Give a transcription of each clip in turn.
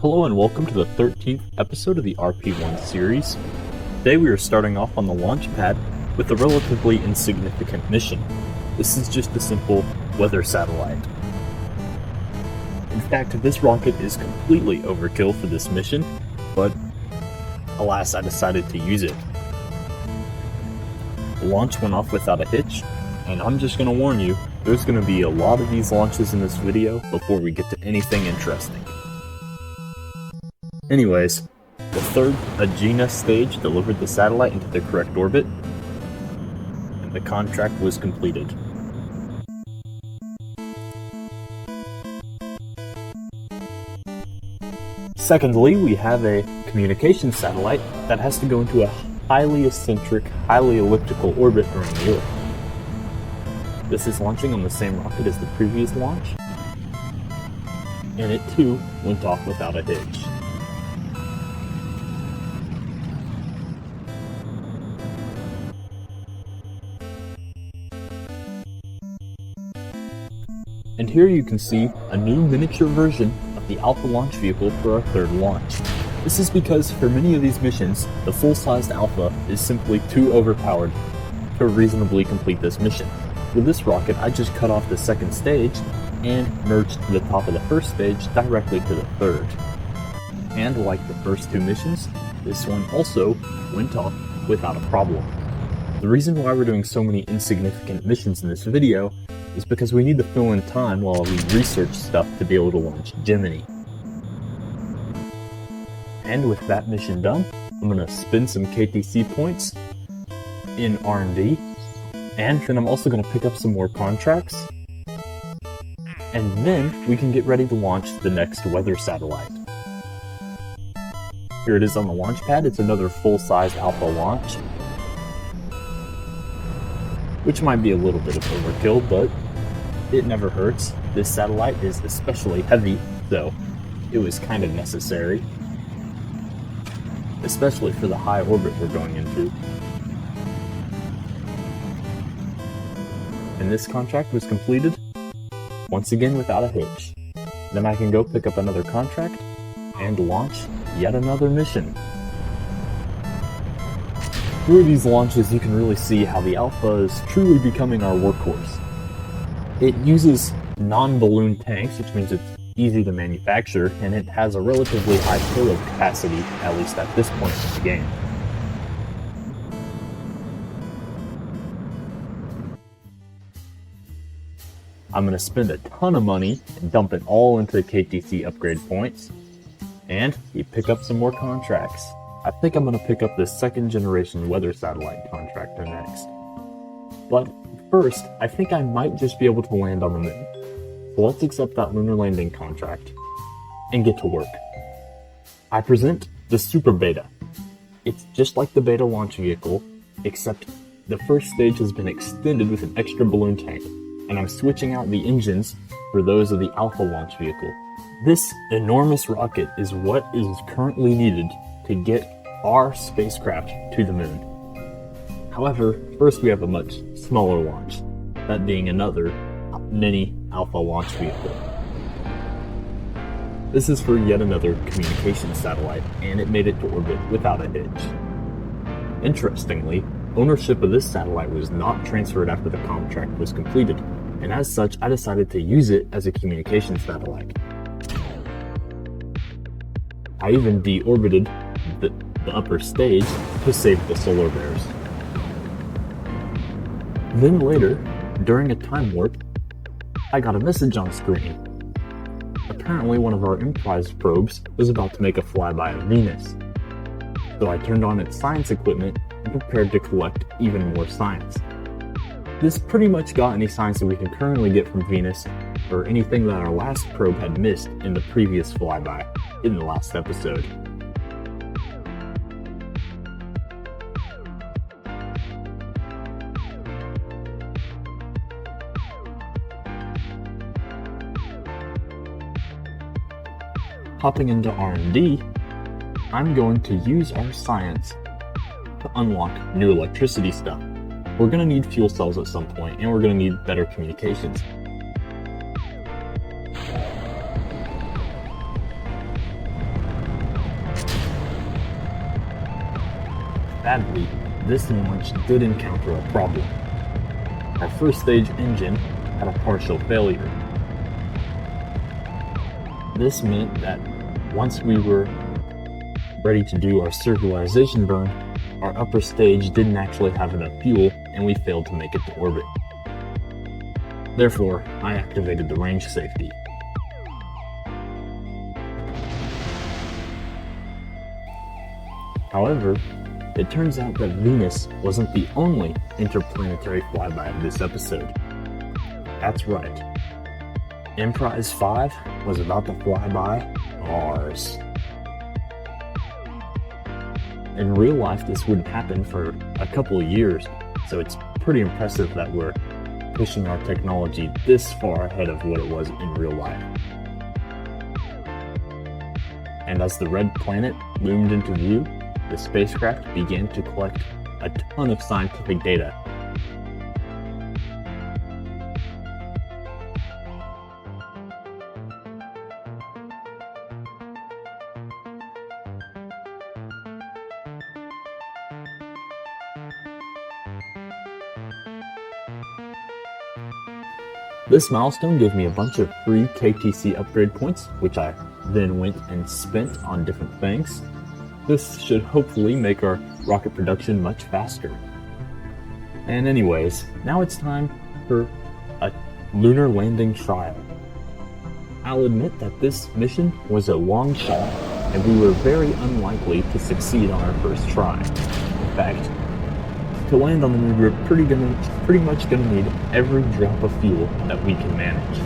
Hello and welcome to the 13th episode of the RP-1 series. Today we are starting off on the launch pad with a relatively insignificant mission. This is just a simple weather satellite. In fact, this rocket is completely overkill for this mission, but alas, I decided to use it. The launch went off without a hitch, and I'm just going to warn you, there's going to be a lot of these launches in this video before we get to anything interesting. Anyways, the third Agena stage delivered the satellite into the correct orbit, and the contract was completed. Secondly, we have a communication satellite that has to go into a highly eccentric, highly elliptical orbit around the Earth. This is launching on the same rocket as the previous launch, and it too went off without a hitch. And here you can see a new miniature version of the Alpha launch vehicle for our third launch. This is because for many of these missions, the full-sized Alpha is simply too overpowered to reasonably complete this mission. With this rocket, I just cut off the second stage and merged the top of the first stage directly to the third. And like the first two missions, this one also went off without a problem. The reason why we're doing so many insignificant missions in this video is because we need to fill in time while we research stuff to be able to launch Gemini. And with that mission done, I'm going to spend some KTC points in R&D, and then I'm also going to pick up some more contracts, and then we can get ready to launch the next weather satellite. Here it is on the launch pad. It's another full-sized Alpha launch, which might be a little bit of overkill, but it never hurts. This satellite is especially heavy, so it was kind of necessary, especially for the high orbit we're going into. And this contract was completed, once again without a hitch. Then I can go pick up another contract and launch yet another mission. Through these launches, you can really see how the Alpha is truly becoming our workhorse. It uses non-balloon tanks, which means it's easy to manufacture, and it has a relatively high payload capacity, at least at this point in the game. I'm going to spend a ton of money and dump it all into KTC upgrade points, and you pick up some more contracts. I think I'm going to pick up this second generation weather satellite contractor next. But first, I think I might just be able to land on the moon. So let's accept that lunar landing contract and get to work. I present the Super Beta. It's just like the Beta launch vehicle, except the first stage has been extended with an extra balloon tank, and I'm switching out the engines for those of the Alpha launch vehicle. This enormous rocket is what is currently needed to get our spacecraft to the moon. However, first we have a much smaller launch, that being another mini Alpha launch vehicle. This is for yet another communication satellite, and it made it to orbit without a hitch. Interestingly, ownership of this satellite was not transferred after the contract was completed, and as such, I decided to use it as a communication satellite. I even deorbited the upper stage to save the solar bears. Then later, during a time warp, I got a message on screen. Apparently one of our Enterprise probes was about to make a flyby of Venus. So I turned on its science equipment and prepared to collect even more science. This pretty much got any science that we can currently get from Venus, or anything that our last probe had missed in the previous flyby in the last episode. Hopping into R&D, I'm going to use our science to unlock new electricity stuff. We're going to need fuel cells at some point, and we're going to need better communications. Sadly, this launch did encounter a problem. Our first stage engine had a partial failure. This meant that once we were ready to do our circularization burn, our upper stage didn't actually have enough fuel and we failed to make it to orbit. Therefore, I activated the range safety. However, it turns out that Venus wasn't the only interplanetary flyby of this episode. That's right. Emprise 5 was about to fly by Mars. In real life, this wouldn't happen for a couple of years, so it's pretty impressive that we're pushing our technology this far ahead of what it was in real life. And as the red planet loomed into view, the spacecraft began to collect a ton of scientific data. This milestone gave me a bunch of free KTC upgrade points, which I then went and spent on different things. This should hopefully make our rocket production much faster. And anyways, now it's time for a lunar landing trial. I'll admit that this mission was a long shot, and we were very unlikely to succeed on our first try. In fact, to land on the moon, we're pretty much gonna need every drop of fuel that we can manage.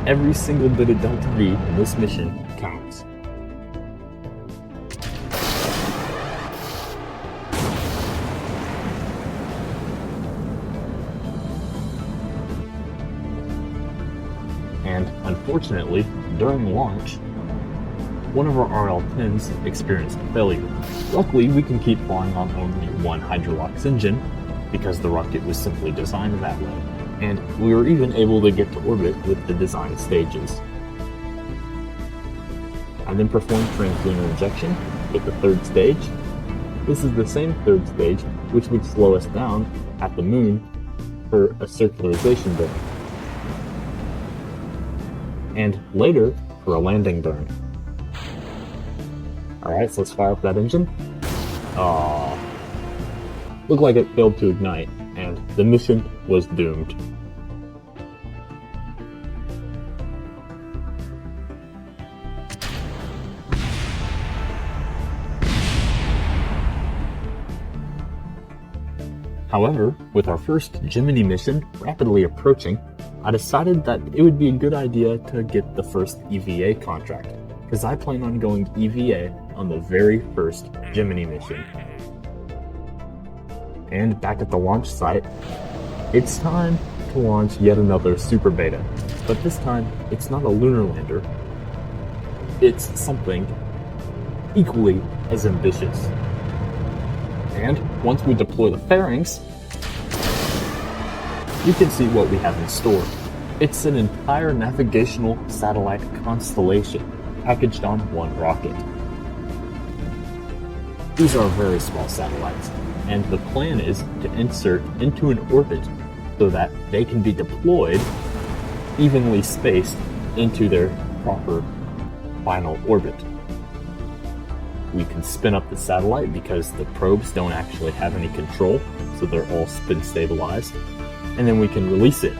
Every single bit of Delta V in this mission counts. And unfortunately, during launch, one of our RL-10s experienced a failure. Luckily, we can keep flying on only one Hydrolox engine because the rocket was simply designed that way. And we were even able to get to orbit with the design stages. I then performed translunar injection with the third stage. This is the same third stage which would slow us down at the moon for a circularization burn. And later for a landing burn. Alright, so let's fire up that engine. Looked like it failed to ignite, and the mission was doomed. However, with our first Gemini mission rapidly approaching, I decided that it would be a good idea to get the first EVA contract, because I plan on going EVA on the very first Gemini mission. And back at the launch site, it's time to launch yet another Super Beta. But this time, it's not a lunar lander. It's something equally as ambitious. And once we deploy the fairings, you can see what we have in store. It's an entire navigational satellite constellation packaged on one rocket. These are very small satellites, and the plan is to insert into an orbit so that they can be deployed evenly spaced into their proper final orbit. We can spin up the satellite because the probes don't actually have any control, so they're all spin stabilized, and then we can release it.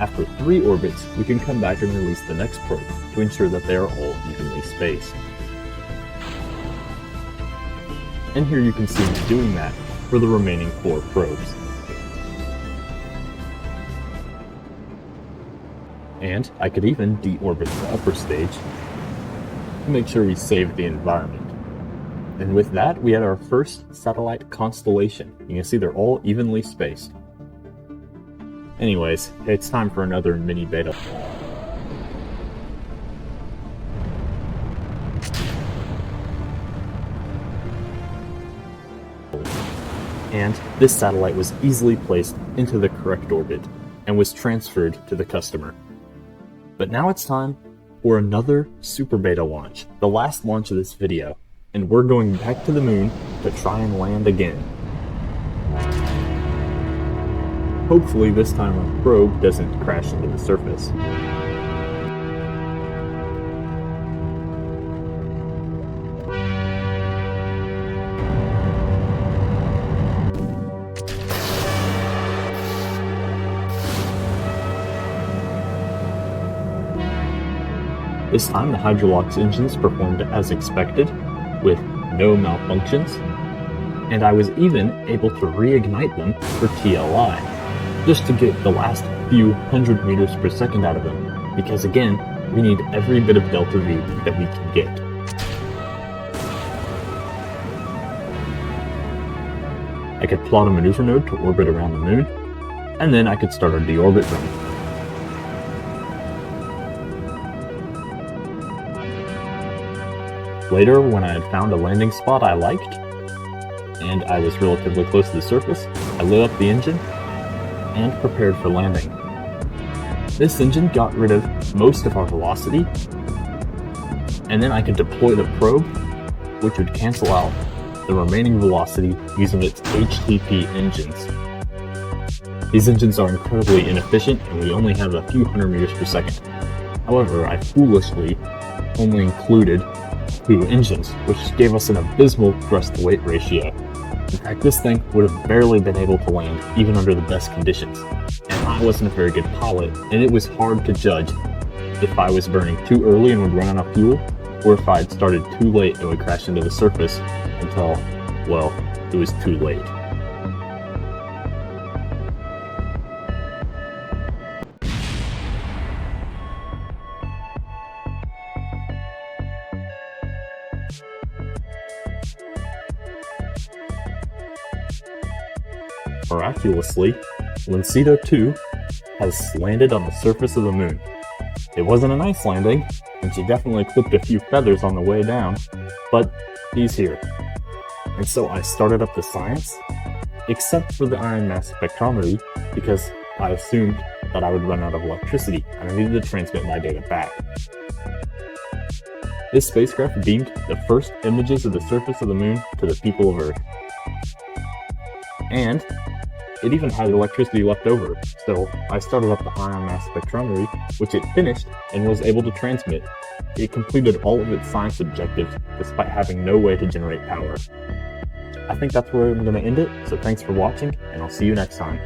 After 3 orbits, we can come back and release the next probe to ensure that they are all evenly spaced. And here you can see me doing that for the remaining 4 probes. And I could even deorbit the upper stage to make sure we save the environment. And with that, we had our first satellite constellation. You can see they're all evenly spaced. Anyways, it's time for another mini beta. And this satellite was easily placed into the correct orbit and was transferred to the customer. But now it's time for another super beta launch, the last launch of this video, and we're going back to the moon to try and land again. Hopefully this time our probe doesn't crash into the surface. This time the Hydrolox engines performed as expected, with no malfunctions, and I was even able to reignite them for TLI, just to get the last few hundred meters per second out of them, because again, we need every bit of delta V that we can get. I could plot a maneuver node to orbit around the moon, and then I could start our deorbit run. Later, when I had found a landing spot I liked, and I was relatively close to the surface, I lit up the engine and prepared for landing. This engine got rid of most of our velocity, and then I could deploy the probe, which would cancel out the remaining velocity using its HTP engines. These engines are incredibly inefficient, and we only have a few hundred meters per second. However, I foolishly only included 2 engines, which gave us an abysmal thrust-to-weight ratio. In fact, this thing would have barely been able to land even under the best conditions. And I wasn't a very good pilot, and it was hard to judge if I was burning too early and would run out of fuel, or if I'd started too late and would crash into the surface until, well, it was too late. Miraculously, Lunar 2 has landed on the surface of the moon. It wasn't a nice landing, and she definitely clipped a few feathers on the way down, but he's here. And so I started up the science, except for the ion mass spectrometry, because I assumed that I would run out of electricity, and I needed to transmit my data back. This spacecraft beamed the first images of the surface of the moon to the people of Earth. And it even had electricity left over, so I started up the ion mass spectrometry, which it finished and was able to transmit. It completed all of its science objectives despite having no way to generate power. I think that's where I'm going to end it, so thanks for watching, and I'll see you next time.